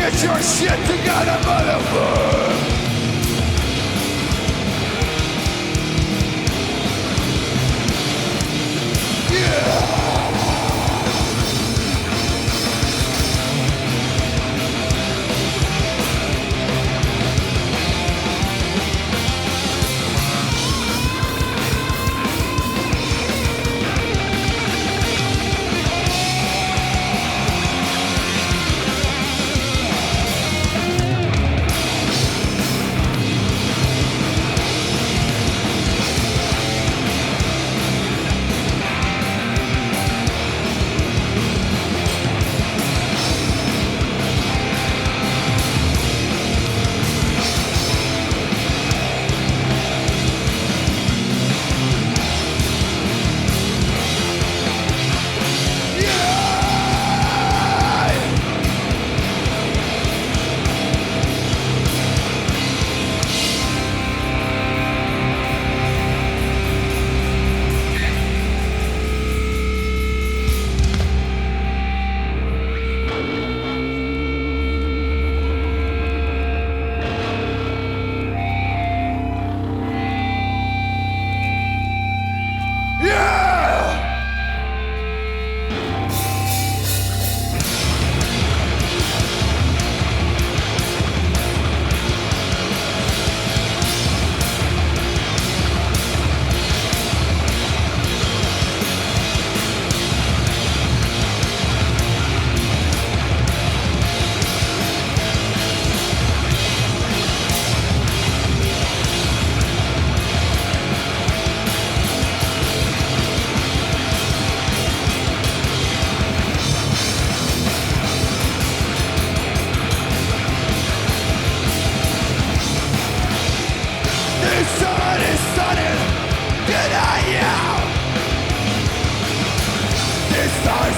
Get your shit together, motherfucker!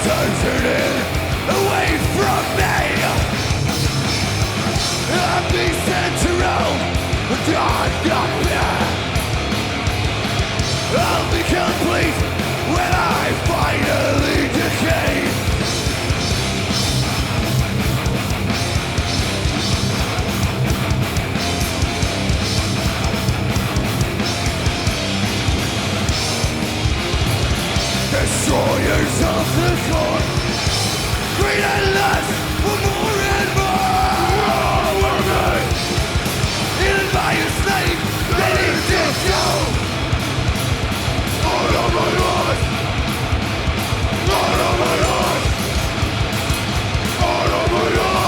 turning away from me. I'll be sent to Rome, dark nightmare. I'll be complete when I finally decay. Destroyers of the core, greed and lust for more and more. Women, hidden by a snake, ready to go. Out of my life, out of my life, out of my life.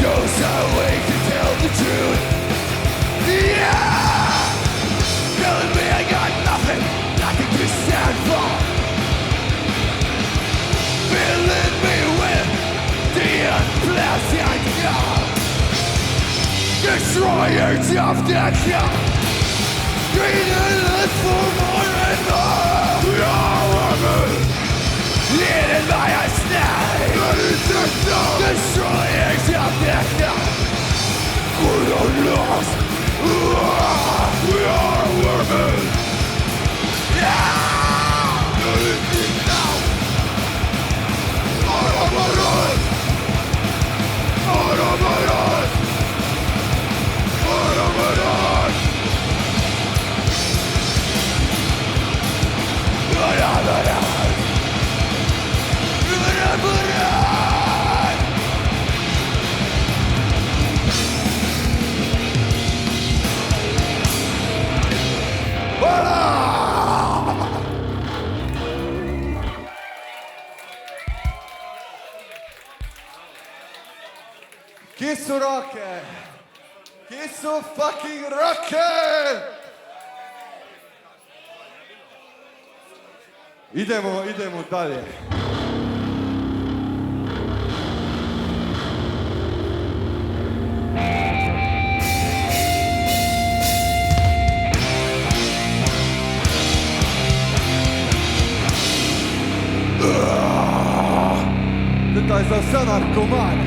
Goes away to tell the truth. Yeah, telling me I got nothing, nothing to stand for. Filling me with the unpleasant air. Destroyers of the kill, greeding us for more and more. We are women, hidden by a snake. Destroyers of the kill, we are lost. We are women. Yeah! Anything now. Out of my life. Out of my life. Out of my life. Out of my life. Out of my life. Chi su rocker? Chi su fucking rocker? Idemo dalje. Tutaj za vse narkomane.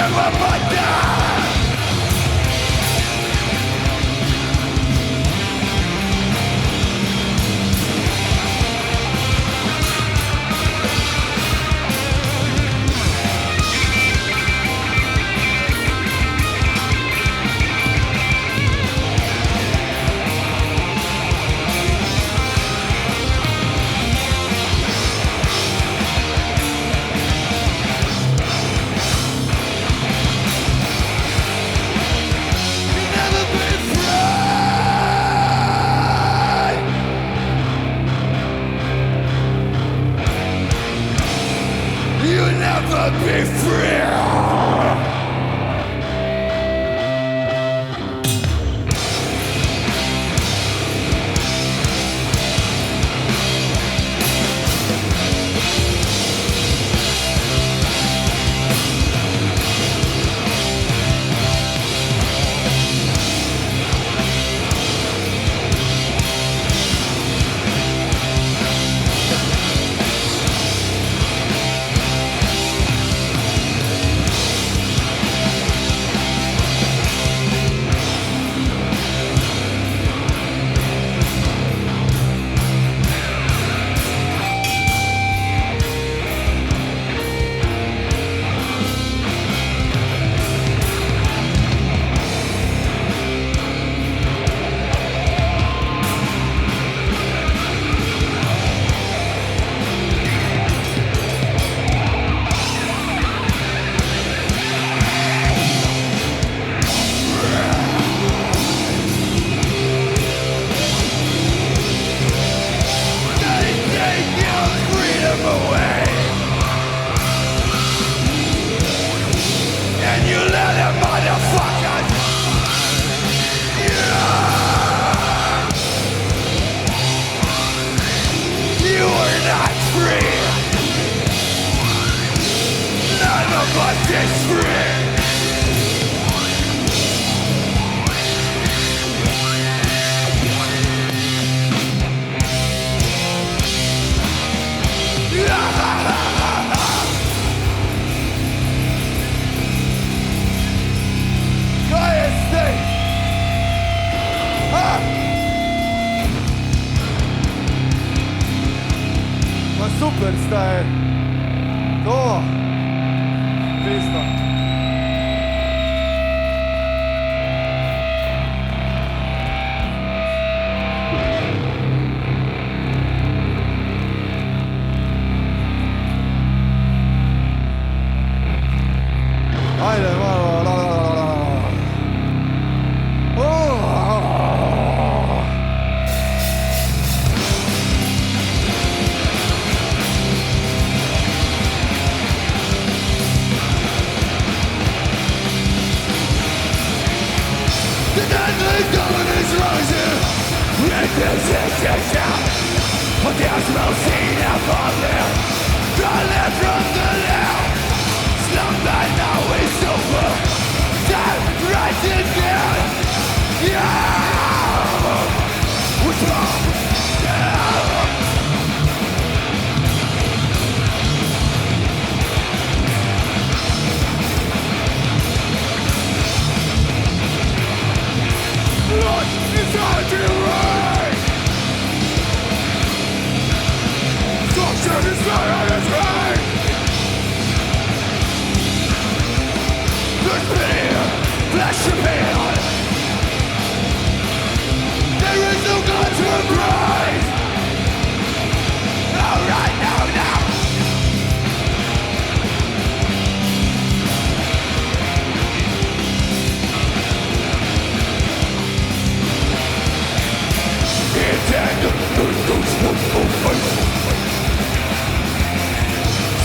never die. You'll never be free. It's free. Ma super stai! To! Pista! Ajde, malo, The deadly dawn is rising. Resistance down. But there's no scene of falling. Calling from the land. Slumber now is over. Time right again. Yeah. What's wrong? Yeah. Blood is on the way. Destruction is not on its way. There's pity, flesh and pain. There is no God to embrace. All right, now.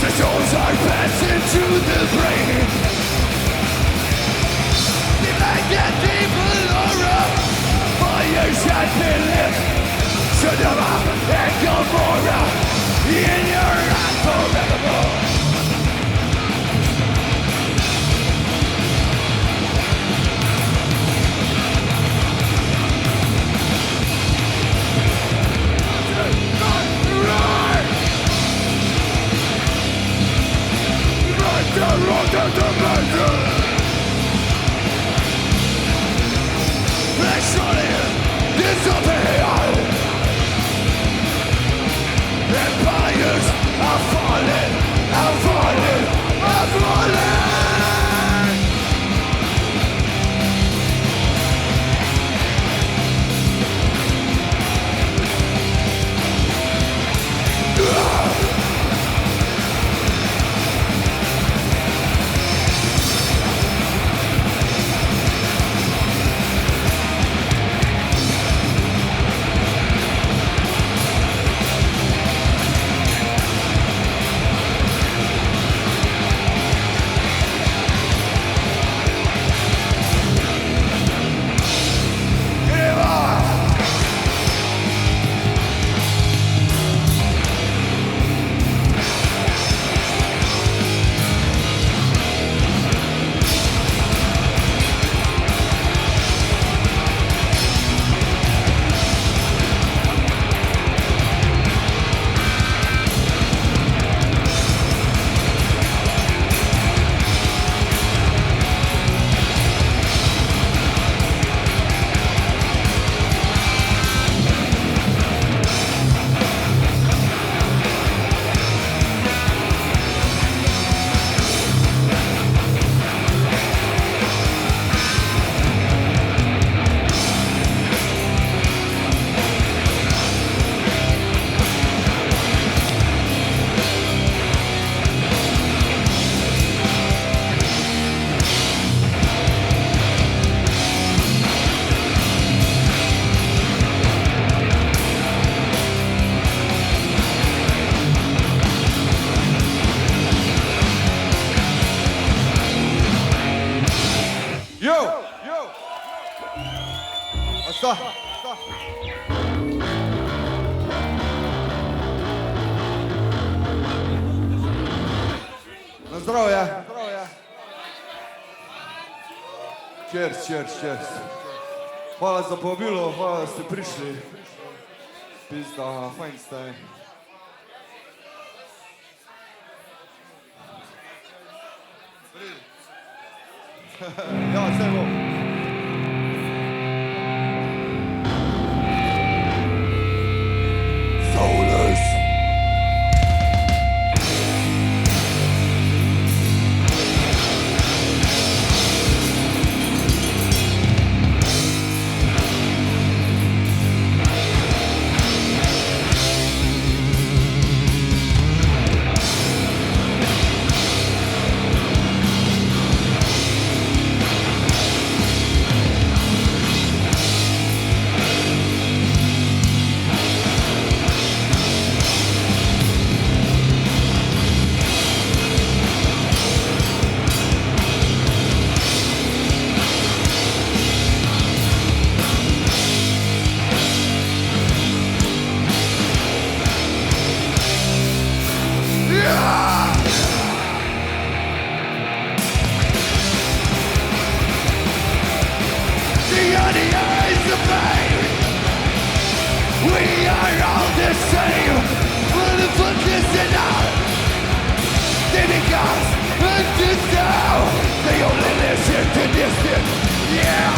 The souls are passing to the brain. The magnet people aura. Fire shall be lit. Sodoma and Gomorrah in your eyes forevermore. The road to the Yo! A sta? Na zdravje! Cheers. Hvala za povabilo, hvala, da ste prišli. Pizda, fajn ste. Ja, vse bo. Soulless. We are all the same. Motherfuckers and all. They because until now they only listen to distant. Yeah.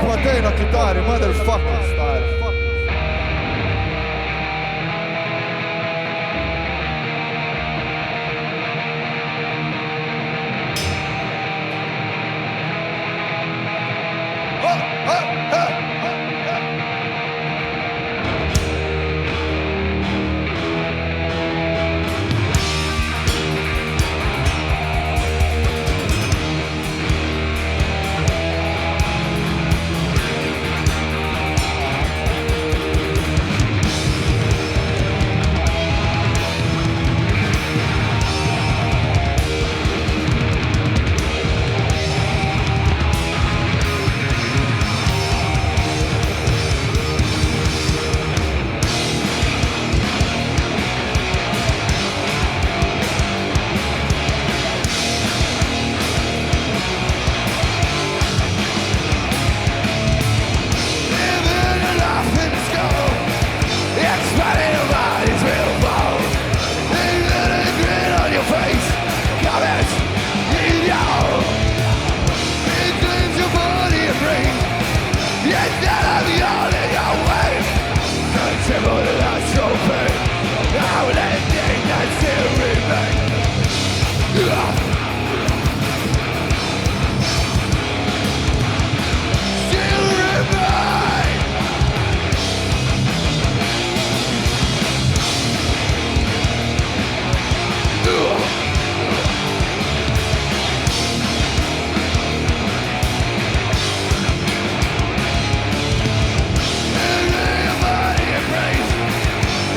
Matej na kitari, motherfucking style. instead of yawning away. The symbol of the trophy, our ending that still remains. Still remain.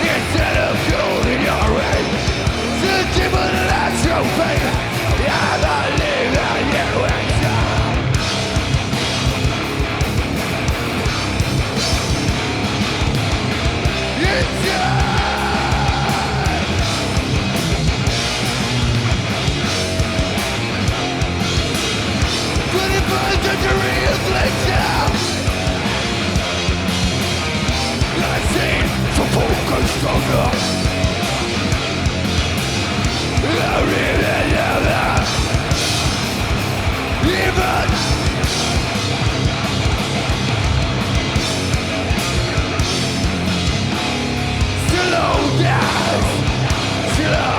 Instead of gold in your ring, the demon of that trophy, I believe that you will but it burns the dream later. I see some focus stronger. I really love that. Even slow down, slow.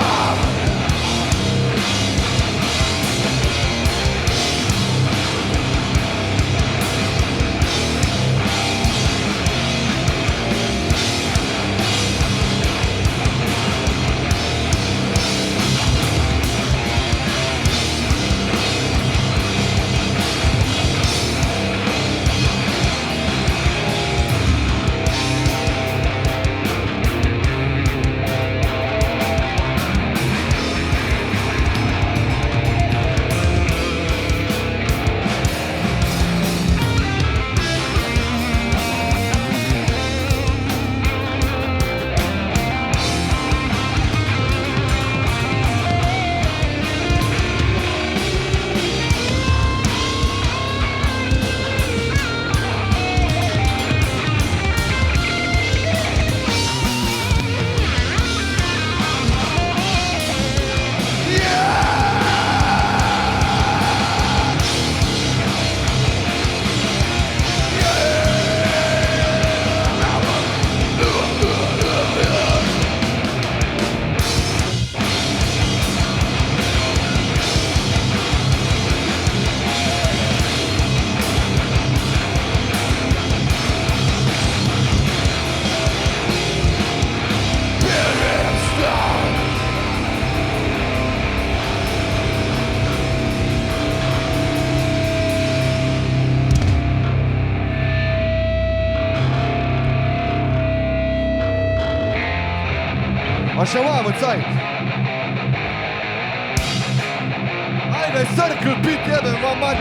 השבוע מוצאי היי לסרקל פיט יבן ממד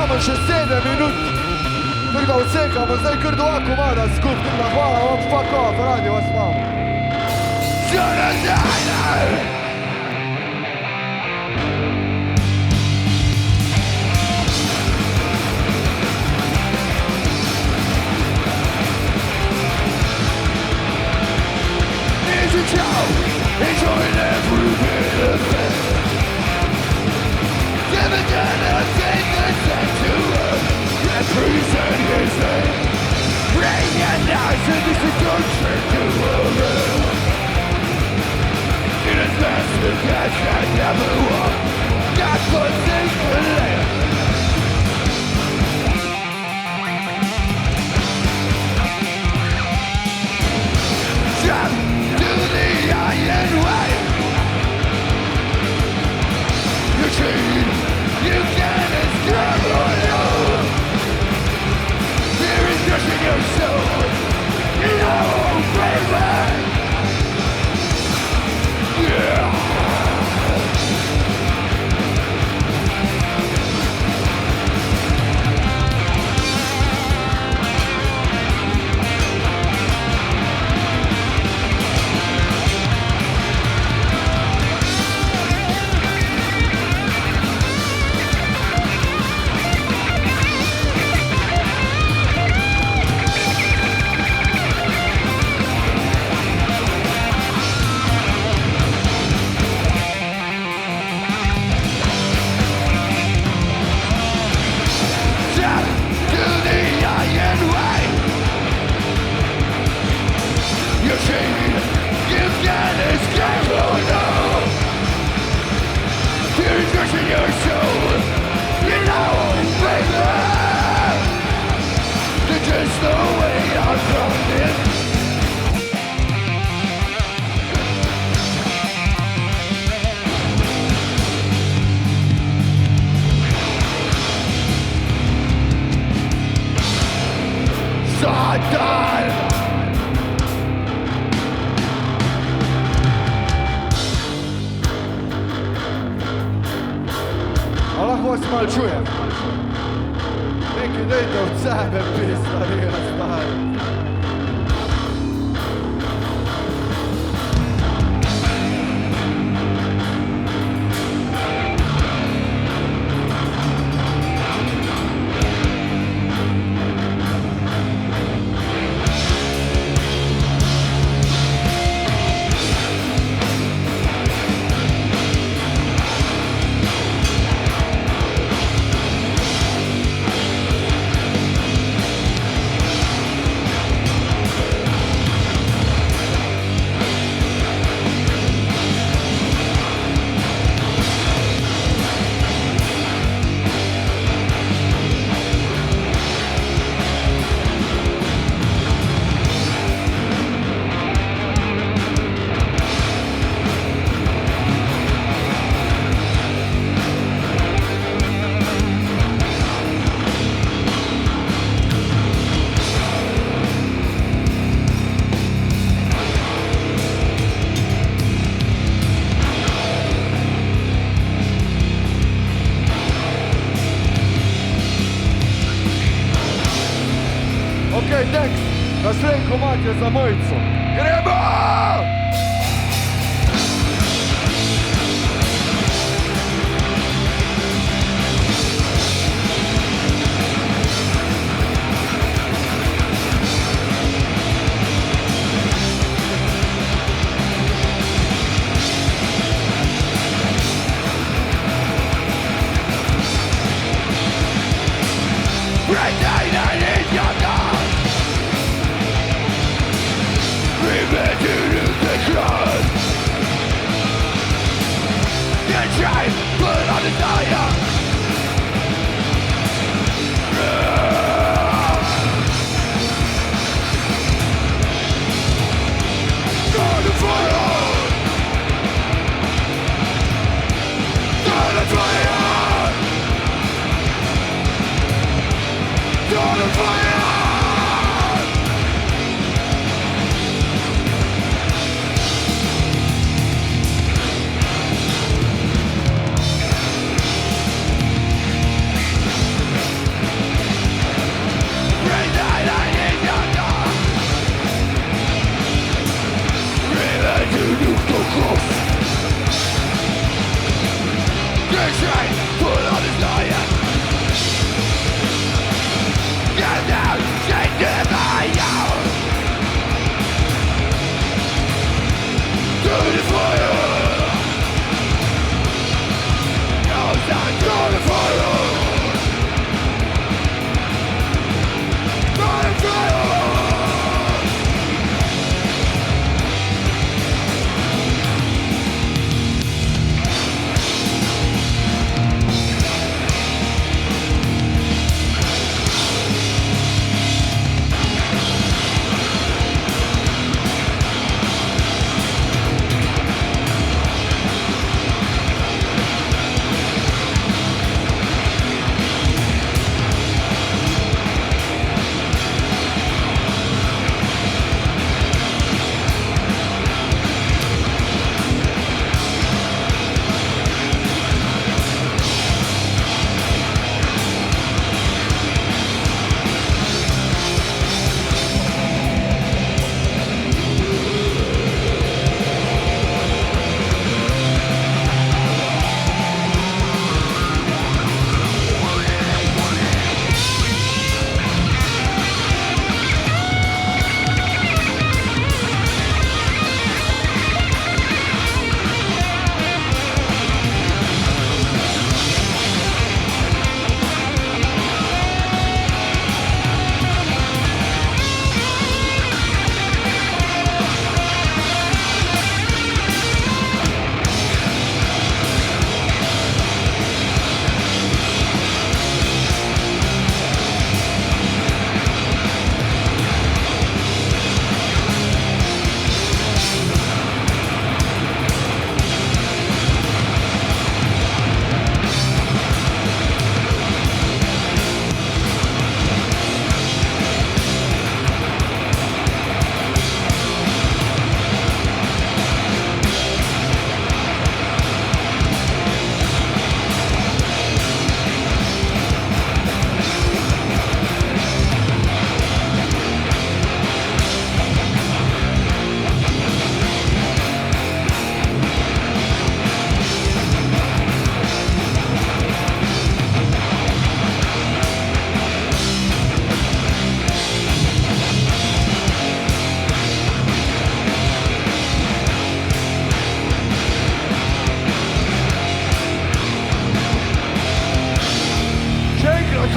samo še 7 minut. Tako da odsekamo zdaj kar 2 komada skup. Tako da hvala vam, fuck off, radi vas imamo. Enjoying every bit of it. Never gonna take the time to represent his name. Recognize that this is your trick to a room. It is best to catch that never walk. God forsaken land. Jump to the iron way. You're chained, you can't escape alone. Fear is crushing your soul. You know, baby. Yeah. Lahko vas malo čujem. Nekaj dejte od sebe, pisa, res, stari. Okej, tekst. Naslednji komad je za Mojco. Gremo! Right now, I need your God. Prevent the cross. You try, put on the fire. Start the fire. Start the fire. Start the fire.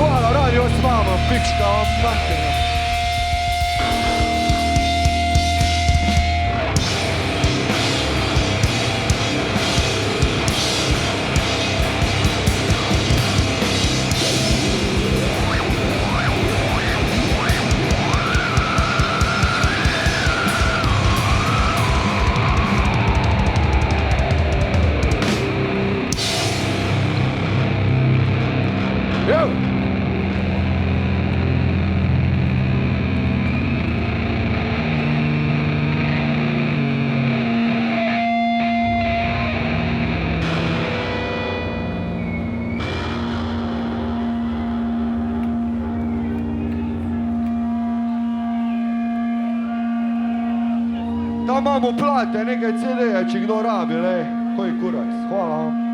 Hvala, radio s vama, pička vam materina. Yo! Tamo mu plate neke CD-e, če kdo rabi, le, koji kurac, hvala vam.